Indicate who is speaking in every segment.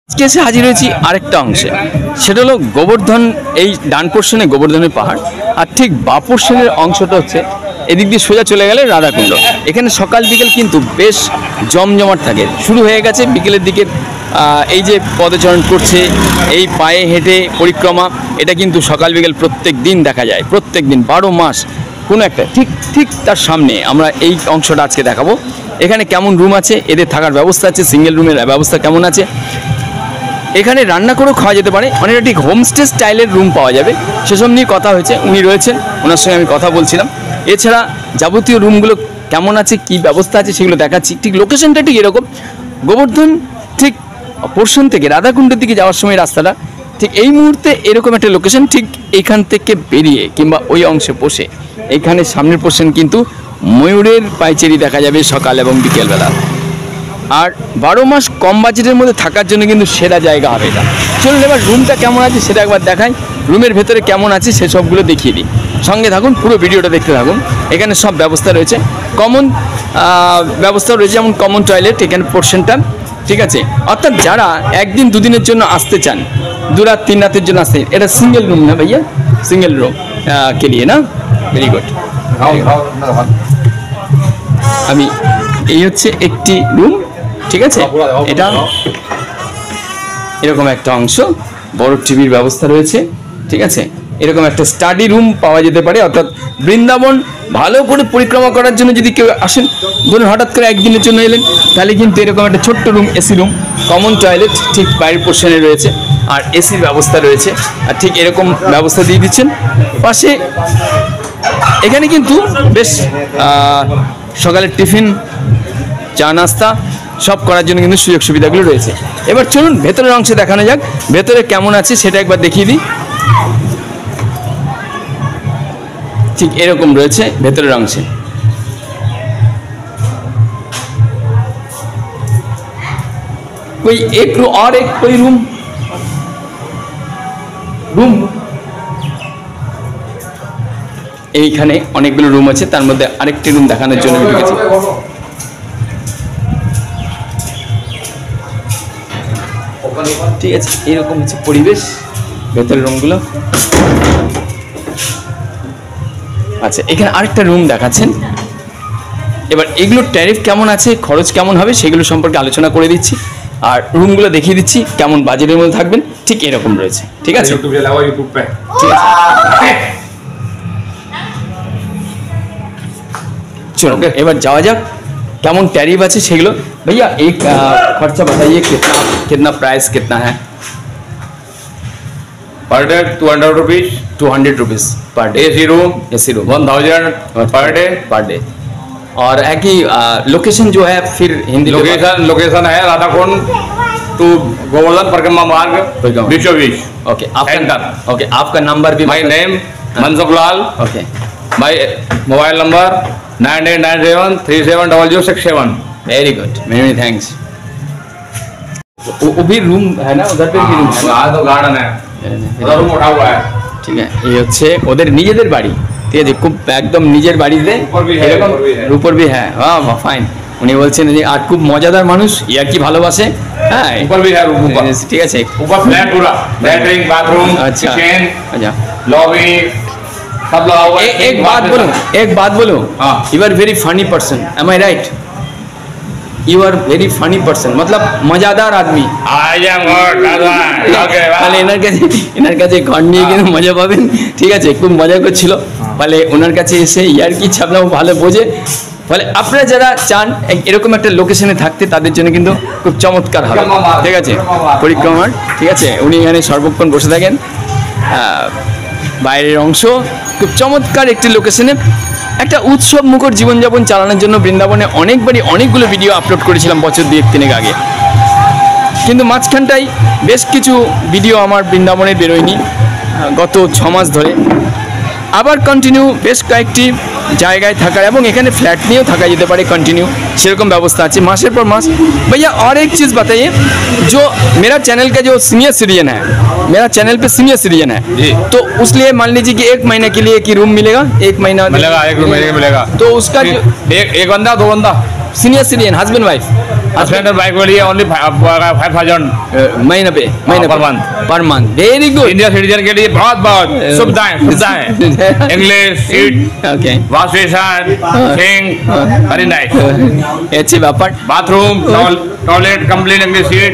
Speaker 1: আজকে এসে হাজির হয়েছি আরেকটা অংশে, সেটা হলো গোবর্ধন। এই ডান পোর্শনে গোবর্ধনের পাহাড়, আর ঠিক বা পোর্শনের অংশটা হচ্ছে এদিক দিয়ে সোজা চলে গেলে রাধাকুণ্ড। এখানে সকাল বিকেল কিন্তু বেশ জমজমাট থাকে। শুরু হয়ে গেছে বিকেলের দিকে, এই যে পদচারণ করছে, এই পায়ে হেঁটে পরিক্রমা, এটা কিন্তু সকাল বিকেল প্রত্যেক দিন দেখা যায়, প্রত্যেক দিন 12 মাস কোনো একটা। ঠিক তার সামনে আমরা এই অংশটা আজকে দেখাবো। এখানে কেমন রুম আছে, এদের থাকার ব্যবস্থা আছে, সিঙ্গেল রুমের ব্যবস্থা কেমন আছে, এখানে রান্না করেও খাওয়া যেতে পারে, অনেকটা ঠিক হোমস্টে স্টাইলের রুম পাওয়া যাবে, সেসব নিয়ে কথা হয়েছে। উনি রয়েছেন, ওনার সঙ্গে আমি কথা বলছিলাম। এছাড়া যাবতীয় রুমগুলো কেমন আছে, কি ব্যবস্থা আছে, সেগুলো দেখাচ্ছি। ঠিক লোকেশনটা ঠিক এরকম, গোবর্ধন ঠিক পোর্শন থেকে রাধাকুণ্ডের দিকে যাওয়ার সময় রাস্তাটা ঠিক এই মুহূর্তে এরকম একটা লোকেশন। ঠিক এখান থেকে বেরিয়ে কিংবা ওই অংশে বসে, এইখানে সামনের পোর্শন কিন্তু ময়ূরের পায়চারি দেখা যাবে সকাল এবং বিকেলবেলা। আর 12 মাস কম বাজেটের মধ্যে থাকার জন্য কিন্তু সেরা জায়গা হবে এটা। চলুন এবার রুমটা কেমন আছে সেটা একবার দেখাই, রুমের ভেতরে কেমন আছে সেসবগুলো দেখিয়ে দিই। সঙ্গে থাকুন, পুরো ভিডিওটা দেখতে থাকুন। এখানে সব ব্যবস্থা রয়েছে, কমন ব্যবস্থা রয়েছে, যেমন কমন টয়লেট এখানে পোর্শনটা, ঠিক আছে। অর্থাৎ যারা একদিন দুদিনের জন্য আসতে চান, 2 রাত 3 রাতের জন্য আসতে, এটা সিঙ্গেল রুম না ভাইয়া, সিঙ্গেল রুম কে লিয়ে না। Very good. আমি এই হচ্ছে একটি রুম, ঠিক আছে। এটা এরকম একটা অংশ, বড় টিভির ব্যবস্থা রয়েছে, ঠিক আছে। এরকম একটা স্টাডি রুম পাওয়া যেতে পারে। অর্থাৎ বৃন্দাবন ভালো করে পরিক্রমা করার জন্য যদি কেউ আসেন, ধরুন হঠাৎ করে একদিনের জন্য এলেন, তাহলে কিন্তু এরকম একটা ছোট্ট room, AC room, common toilet ঠিক বাইরের পোর্শনে রয়েছে, আর এসির ব্যবস্থা রয়েছে, আর ঠিক এরকম ব্যবস্থা দিয়ে দিচ্ছেন পাশে। এখানে কিন্তু বেশ সকালের টিফিন, চা নাস্তা সব করার জন্য কিন্তু সুযোগ সুবিধাগুলো রয়েছে। এবার চলুন ভেতরের অংশে দেখানো যাক, ভেতরে কেমন আছে সেটা একবার দেখিয়ে দিই। ঠিক এরকম রয়েছে ভেতরের অংশে। कोई রুম এইখানে অনেকগুলো রুম আছে, তার মধ্যে আরেকটি রুম দেখানোর জন্য ঢুকেছি। ঠিক আছে, এরকম হচ্ছে পরিবেশ ভেতরের রুমগুলো। আচ্ছা, এখানে আরেকটা রুম দেখাচ্ছেন। এবার এগুলোর ট্যারিফ কেমন আছে, খরচ কেমন হবে, সেগুলো সম্পর্কে আলোচনা করে দিচ্ছি, আর রুমগুলো দেখিয়ে দিচ্ছি কেমন বাজেটের মধ্যে থাকবেন। ঠিক এরকম রয়েছে, ঠিক আছে। ঠিক আছে, चलो এবার যাওয়া যাক কেমন ট্যারিফ আছে সেগুলো। भैया एक खर्चा बताइए, कितना प्राइस कितना है?
Speaker 2: Per day 200 rupees,
Speaker 1: 200 rupees per day.
Speaker 2: AC room 1000 per day.
Speaker 1: और है कि लोकेशन जो है फिर हिंदी
Speaker 2: लोकेशन है राधाकुंड टू गोवर्धन परिक्रमा मार्ग बीचों बीच।
Speaker 1: ओके, आपका नंबर भी।
Speaker 2: My name Mansukh Lal.
Speaker 1: Okay,
Speaker 2: my mobile number 9897370067।
Speaker 1: Very good, many thanks. वो भी रूम है ना, उधर पे भी रूम है ना,
Speaker 2: तो गार्डन है, उधर रूम उठा हुआ है।
Speaker 1: ঠিক আছে, এই হচ্ছে ওদের নিজেদের বাড়ি, ঠিক আছে, খুব একদম নিজের বাড়িতে এরকম উপর भी है। वाह फाइन। উনি বলছেন যে আর খুব মজাদার মানুষ, ইয়ার কি ভালোবাসে। হ্যাঁ,
Speaker 2: ऊपर भी है रूम,
Speaker 1: ঠিক আছে,
Speaker 2: ऊपर फ्लैट पूरा, लैट्रिन बाथरूम किचन
Speaker 1: अच्छा
Speaker 2: लॉबी सब लगा हुआ है।
Speaker 1: एक बात बोलूं, you are very funny person, am I right? You are very funny person, मतलब मजादार आदमी। তাহলে এনার কাছে ঘর নিয়ে কিন্তু মজা পাবেন, ঠিক আছে। খুব মজা করছিল, ফলে ওনার কাছে এসে ইয়ার কি ছাপলাম ভালো বোঝে। ফলে আপনারা যারা চান এরকম একটা লোকেশনে থাকতে, তাদের জন্য কিন্তু খুব চমৎকার হবে, ঠিক আছে। পরিক্রমার, ঠিক আছে, উনি এখানে সর্বক্ষণ বসে থাকেন। বাইরের অংশ খুব চমৎকার একটি লোকেশনে, একটা উৎসব মুখর জীবনযাপন চালানোর জন্য বৃন্দাবনে অনেকবারই অনেকগুলো ভিডিও আপলোড করেছিলাম বছর 2-3 আগে, কিন্তু মাঝখানটায় বেশ কিছু ভিডিও আমার বৃন্দাবনে বেরোয়নি গত 6 মাস ধরে। আবার কন্টিনিউ বেশ কয়েকটি জায়গায় থাকার এবং এখানে फ्लैट নিয়েও থাকা যেতে পারে कंटिन्यू, সেরকম ব্যবস্থা আছে মাসের পর মাস। भैया और एक चीज़ बताइए, जो मेरा चैनल का जो सीनियर सिटीजन है, मेरा चैनल पे सीनियर सिटीजन है
Speaker 2: जी,
Speaker 1: तो उसलिए मान लीजिए कि 1 महीने के लिए कि रूम मिलेगा, 1 महीना
Speaker 2: मिलेगा, 1 महीने मिलेगा।
Speaker 1: तो उसका
Speaker 2: एक बंदा 2 बंदा
Speaker 1: senior citizen husband wife
Speaker 2: Splendor bike के लिए ओनली 5,000
Speaker 1: महीने पे
Speaker 2: per month.
Speaker 1: Per month very good
Speaker 2: India citizen के लिए बहुत बहुत सुविधाएं English seat
Speaker 1: okay
Speaker 2: wash basin sink very nice
Speaker 1: अच्छी ব্যাপার
Speaker 2: bathroom toilet complete English seat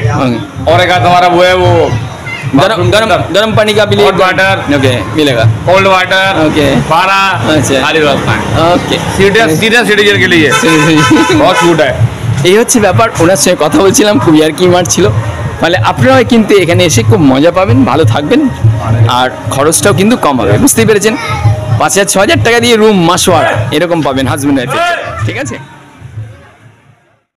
Speaker 2: और एक तुम्हारा वो है वो
Speaker 1: गरम गरम गरम पानी का भी
Speaker 2: हॉट वाटर
Speaker 1: ओके मिलेगा
Speaker 2: कोल्ड वाटर
Speaker 1: Okay.
Speaker 2: पारा
Speaker 1: अच्छा।
Speaker 2: सारी व्यवस्था है
Speaker 1: ओके
Speaker 2: सीनियर सिटीजन के लिए बहुत छूट है
Speaker 1: এই হচ্ছে ব্যাপার ওনার সঙ্গে কথা বলছিলাম খুবই আর কি মারছিল ফলে আপনারাও কিন্তু এখানে এসে খুব মজা পাবেন ভালো থাকবেন আর খরচটাও কিন্তু কম হবে বুঝতেই পেরেছেন 5,000 6,000 টাকা দিয়ে রুম মাসওয়ারা এরকম পাবেন হাজবেন্ড ওয়াইফে ঠিক আছে